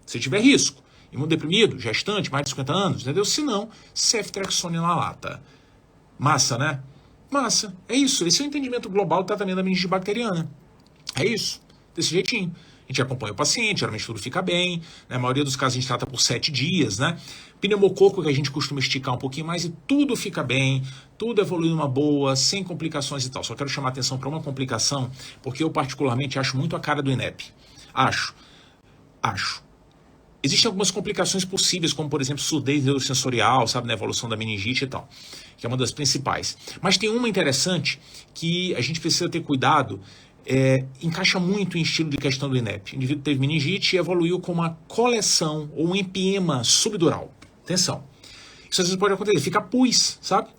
S1: Se tiver risco. Imunodeprimido, gestante, mais de 50 anos, entendeu? Se não, ceftriaxone na lata. Massa, né? Massa. É isso. Esse é o entendimento global do tratamento da meningite bacteriana. É isso. Desse jeitinho. A gente acompanha o paciente, geralmente tudo fica bem. Na maioria dos casos a gente trata por 7 dias, né? Pneumococo que a gente costuma esticar um pouquinho mais e tudo fica bem, tudo evolui numa boa, sem complicações e tal. Só quero chamar a atenção para uma complicação, porque eu particularmente acho muito a cara do INEP. Acho. Existem algumas complicações possíveis, como por exemplo surdez neurosensorial, sabe, na evolução da meningite e tal, que é uma das principais. Mas tem uma interessante que a gente precisa ter cuidado, encaixa muito em estilo de questão do INEP. O indivíduo teve meningite e evoluiu com uma coleção ou um empiema subdural. Atenção. Isso às vezes pode acontecer, fica pus, sabe?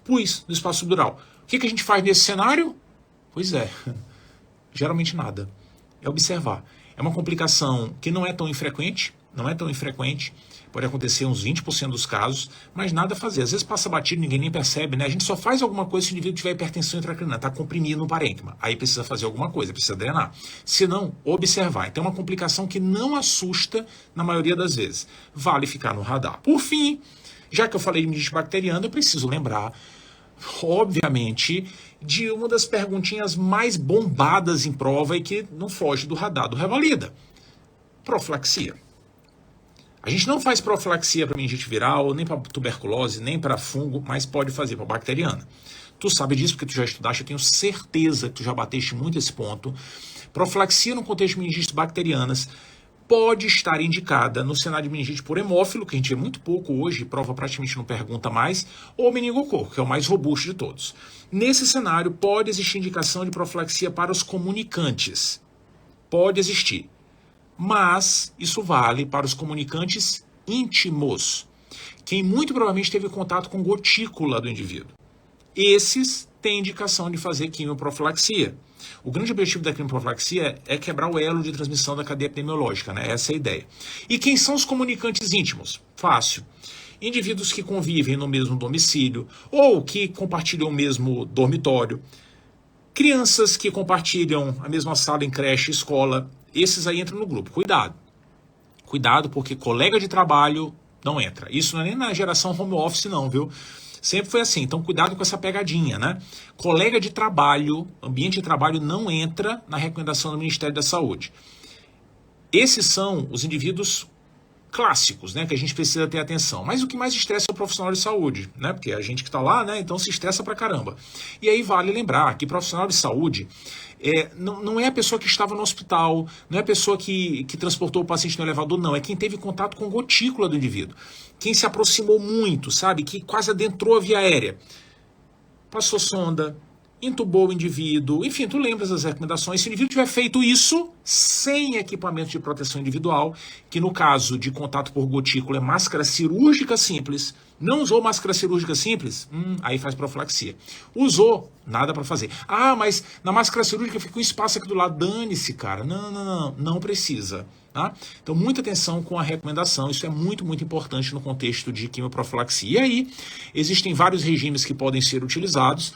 S1: Pus no espaço subdural. O que a gente faz nesse cenário? Pois é, geralmente nada. É observar. É uma complicação que não é tão infrequente, pode acontecer uns 20% dos casos, mas nada a fazer. Às vezes passa batido, ninguém nem percebe, né? A gente só faz alguma coisa se o indivíduo tiver hipertensão intracraniana, está comprimido no parênquima. Aí precisa fazer alguma coisa, precisa drenar. Se não, observar. Então é uma complicação que não assusta na maioria das vezes. Vale ficar no radar. Por fim, já que eu falei de meningite bacteriana, eu preciso lembrar, obviamente, de uma das perguntinhas mais bombadas em prova e que não foge do radar do Revalida. Profilaxia. A gente não faz profilaxia para meningite viral, nem para tuberculose, nem para fungo, mas pode fazer para bacteriana. Tu sabe disso porque tu já estudaste, eu tenho certeza que tu já bateste muito esse ponto. Profilaxia no contexto de meningites bacterianas pode estar indicada no cenário de meningite por hemófilo, que a gente vê muito pouco hoje, prova praticamente não pergunta mais, ou meningococo, que é o mais robusto de todos. Nesse cenário, pode existir indicação de profilaxia para os comunicantes. Pode existir. Mas isso vale para os comunicantes íntimos, quem muito provavelmente teve contato com gotícula do indivíduo. Esses têm indicação de fazer quimioprofilaxia. O grande objetivo da quimioprofilaxia é quebrar o elo de transmissão da cadeia epidemiológica, né? Essa é a ideia. E quem são os comunicantes íntimos? Fácil. Indivíduos que convivem no mesmo domicílio ou que compartilham o mesmo dormitório. Crianças que compartilham a mesma sala em creche, escola. Esses aí entram no grupo. Cuidado. Cuidado, porque colega de trabalho não entra. Isso não é nem na geração home office não, viu? Sempre foi assim. Então cuidado com essa pegadinha, né? Colega de trabalho, ambiente de trabalho não entra na recomendação do Ministério da Saúde. Esses são os indivíduos clássicos, né, que a gente precisa ter atenção. Mas o que mais estressa é o profissional de saúde, né? Porque é a gente que está lá, né, então se estressa pra caramba. E aí vale lembrar que profissional de saúde não é a pessoa que estava no hospital, não é a pessoa que transportou o paciente no elevador, não. É quem teve contato com gotícula do indivíduo. Quem se aproximou muito, sabe? Que quase adentrou a via aérea. Passou sonda, intubou o indivíduo, enfim, tu lembras das recomendações. Se o indivíduo tiver feito isso sem equipamento de proteção individual, que no caso de contato por gotícula é máscara cirúrgica simples, não usou máscara cirúrgica simples, aí faz profilaxia. Usou, nada para fazer. Ah, mas na máscara cirúrgica fica um espaço aqui do lado, dane-se, cara. Não precisa. Tá? Então, muita atenção com a recomendação, isso é muito, muito importante no contexto de quimioprofilaxia. E aí, existem vários regimes que podem ser utilizados.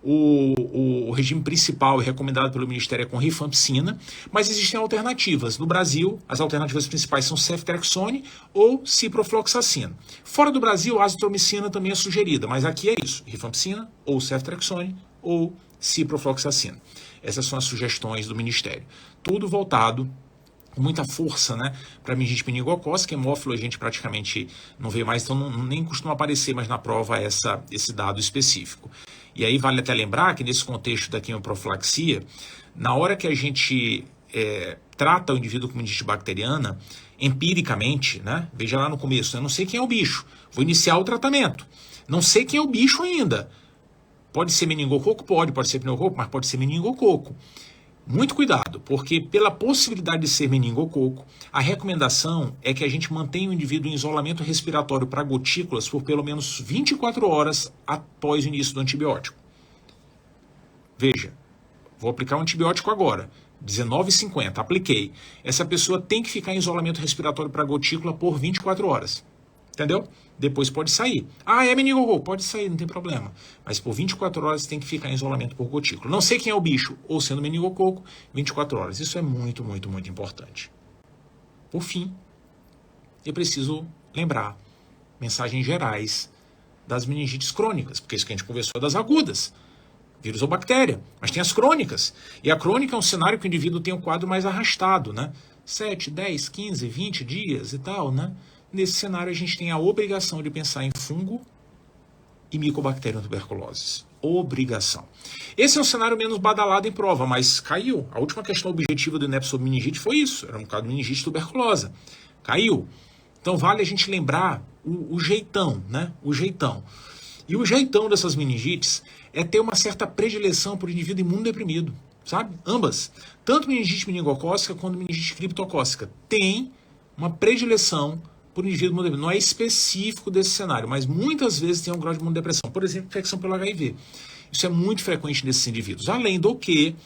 S1: O regime principal e recomendado pelo Ministério é com rifampicina, mas existem alternativas. No Brasil, as alternativas principais são ceftriaxone ou ciprofloxacina. Fora do Brasil, a azitromicina também é sugerida, mas aqui é isso, rifampicina ou ceftriaxone ou ciprofloxacina. Essas são as sugestões do Ministério. Tudo voltado com muita força, né, para meningite meningocócica, hemófilo a gente praticamente não vê mais, então nem costuma aparecer mais na prova esse dado específico. E aí vale até lembrar que nesse contexto da quimioprofilaxia, na hora que a gente trata o indivíduo com meningite bacteriana, empiricamente, né, veja lá no começo, eu não sei quem é o bicho, vou iniciar o tratamento, não sei quem é o bicho ainda. Pode ser meningococo? Pode ser pneumococo, mas pode ser meningococo. Muito cuidado, porque pela possibilidade de ser meningococo, a recomendação é que a gente mantenha o indivíduo em isolamento respiratório para gotículas por pelo menos 24 horas após o início do antibiótico. Veja, vou aplicar um antibiótico agora, 19,50, apliquei. Essa pessoa tem que ficar em isolamento respiratório para gotícula por 24 horas. Entendeu? Depois pode sair. Ah, é meningococo? Pode sair, não tem problema. Mas por 24 horas tem que ficar em isolamento por gotícula. Não sei quem é o bicho, ou sendo meningococo, 24 horas. Isso é muito, muito, muito importante. Por fim, eu preciso lembrar mensagens gerais das meningites crônicas, porque isso que a gente conversou é das agudas, vírus ou bactéria, mas tem as crônicas. E a crônica é um cenário que o indivíduo tem um quadro mais arrastado, né? 7, 10, 15, 20 dias e tal, né? Nesse cenário, a gente tem a obrigação de pensar em fungo e micobacterium tuberculose. Obrigação. Esse é um cenário menos badalado em prova, mas caiu. A última questão objetiva do INEP sobre meningite foi isso. Era um caso de meningite tuberculosa. Caiu. Então, vale a gente lembrar o jeitão, né? O jeitão. E o jeitão dessas meningites é ter uma certa predileção por indivíduo imunodeprimido, sabe? Ambas. Tanto meningite meningocócica quanto meningite criptocócica. Tem uma predileção por indivíduo imunodeprimido. Não é específico desse cenário, mas muitas vezes tem um grau de imunodepressão. Por exemplo, infecção pelo HIV. Isso é muito frequente nesses indivíduos. Além do que,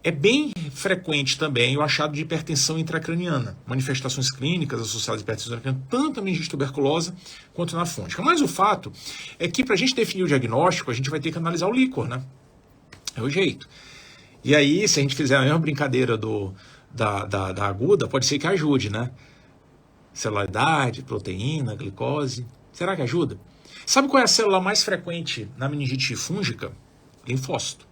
S1: é bem frequente também o achado de hipertensão intracraniana. Manifestações clínicas associadas à hipertensão intracraniana, tanto na meningite tuberculosa quanto na fúngica. Mas o fato é que, para a gente definir o diagnóstico, a gente vai ter que analisar o líquor, né? É o jeito. E aí, se a gente fizer a mesma brincadeira da aguda, pode ser que ajude, né? Celularidade, proteína, glicose. Será que ajuda? Sabe qual é a célula mais frequente na meningite fúngica? Linfócito.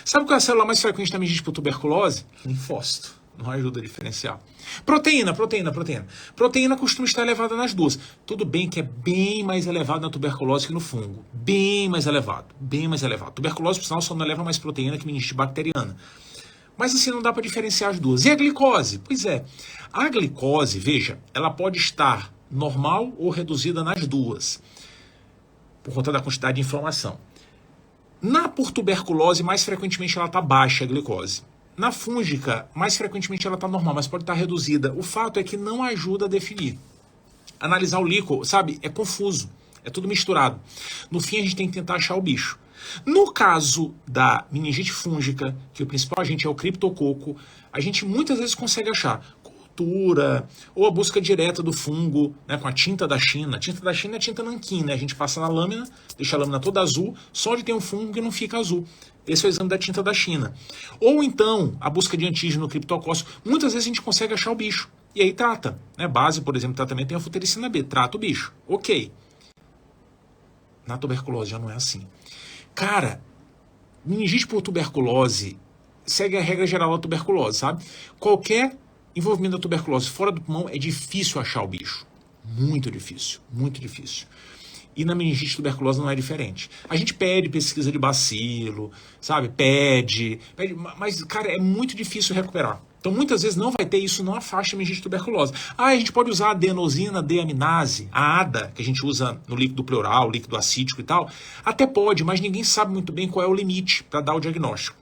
S1: Sabe qual é a célula mais frequente na meningite por tuberculose? Linfócito. Não ajuda a diferenciar. Proteína. Proteína costuma estar elevada nas duas. Tudo bem que é bem mais elevado na tuberculose que no fungo. Bem mais elevado. Tuberculose, por sinal, só não eleva mais proteína que meningite bacteriana. Mas assim não dá para diferenciar as duas. E a glicose? Pois é. A glicose, veja, ela pode estar normal ou reduzida nas duas, por conta da quantidade de inflamação. Por tuberculose, mais frequentemente ela está baixa a glicose. Na fúngica, mais frequentemente ela está normal, mas pode estar reduzida. O fato é que não ajuda a definir. Analisar o líquor, sabe, é confuso. É tudo misturado. No fim, a gente tem que tentar achar o bicho. No caso da meningite fúngica, que o principal agente é o criptococo, a gente muitas vezes consegue achar cultura ou a busca direta do fungo, né, com a tinta da China. A tinta da China é a tinta nanquim, né? A gente passa na lâmina, deixa a lâmina toda azul, só de ter um fungo que não fica azul. Esse é o exame da tinta da China. Ou então, a busca de antígeno criptocócico. Muitas vezes a gente consegue achar o bicho. E aí trata. Né? Base, por exemplo, tratamento tem a futericina B. Trata o bicho. Ok. Na tuberculose já não é assim. Cara, meningite por tuberculose segue a regra geral da tuberculose, sabe? Qualquer envolvimento da tuberculose fora do pulmão é difícil achar o bicho. Muito difícil, muito difícil. E na meningite tuberculose não é diferente. A gente pede pesquisa de bacilo, sabe? Pede, mas, cara, é muito difícil recuperar. Então, muitas vezes não vai ter isso, não afasta a meningite tuberculose. A gente pode usar a adenosina deaminase, a ADA, que a gente usa no líquido pleural, líquido acítico e tal. Até pode, mas ninguém sabe muito bem qual é o limite para dar o diagnóstico.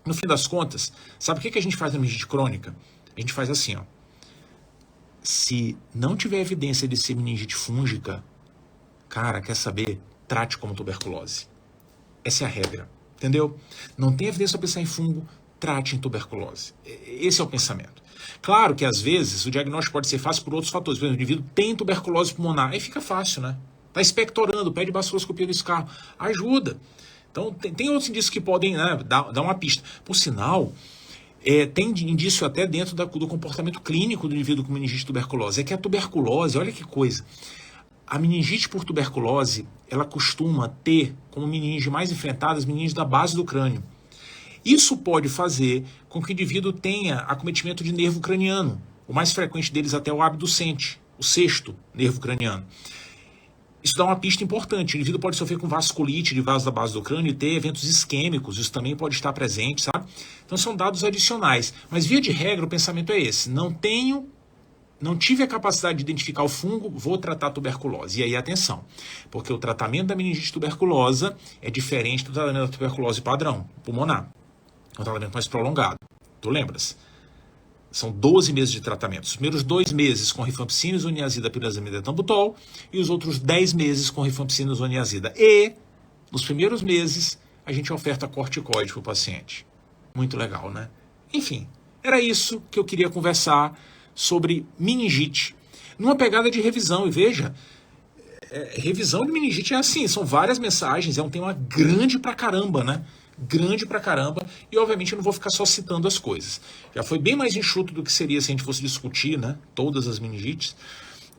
S1: No fim das contas, sabe o que a gente faz na meningite crônica? A gente faz assim, ó. Se não tiver evidência de ser meningite fúngica, cara, quer saber? Trate como tuberculose. Essa é a regra, entendeu? Não tem evidência para pensar em fungo, trate em tuberculose. Esse é o pensamento. Claro que, às vezes, o diagnóstico pode ser fácil por outros fatores. Por exemplo, o indivíduo tem tuberculose pulmonar. Aí fica fácil, né? Está expectorando, pede baciloscopia do escarro. Ajuda. Então, tem outros indícios que podem, né, dar uma pista. Por sinal, tem indício até dentro do comportamento clínico do indivíduo com meningite tuberculose. É que a tuberculose, olha que coisa... A meningite por tuberculose, ela costuma ter como meninge mais enfrentada as meninges da base do crânio. Isso pode fazer com que o indivíduo tenha acometimento de nervo craniano. O mais frequente deles até o abducente, o sexto nervo craniano. Isso dá uma pista importante. O indivíduo pode sofrer com vasculite de vasos da base do crânio e ter eventos isquêmicos. Isso também pode estar presente, sabe? Então são dados adicionais. Mas via de regra o pensamento é esse. Não tive a capacidade de identificar o fungo, vou tratar a tuberculose. E aí, atenção, porque o tratamento da meningite tuberculosa é diferente do tratamento da tuberculose padrão, pulmonar. É um tratamento mais prolongado. Tu lembras? São 12 meses de tratamento. Os primeiros 2 meses com rifampicina, isoniazida, pirazamida e etambutol, e os outros 10 meses com rifampicina, isoniazida. E, nos primeiros meses, a gente oferta corticoide para o paciente. Muito legal, né? Enfim, era isso que eu queria conversar sobre meningite. numa pegada de revisão. E veja, revisão de meningite é assim, são várias mensagens, é um tema grande pra caramba, né? Grande pra caramba, e obviamente eu não vou ficar só citando as coisas. Já foi bem mais enxuto do que seria se a gente fosse discutir, né, todas as meningites.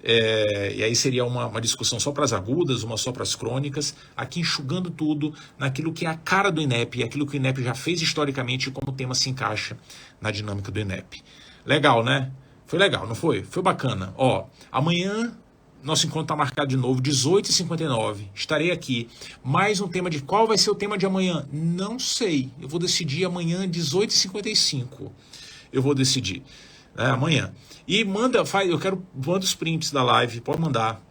S1: E aí seria uma discussão só para as agudas, uma só para as crônicas, aqui enxugando tudo naquilo que é a cara do INEP, e aquilo que o INEP já fez historicamente e como o tema se encaixa na dinâmica do INEP. Legal, né? Foi legal, não foi? Foi bacana. Ó, amanhã nosso encontro está marcado de novo, 18h59. Estarei aqui. Mais um tema de... Qual vai ser o tema de amanhã? Não sei. Eu vou decidir amanhã, 18h55. Eu vou decidir. Amanhã. E manda os prints da live, pode mandar.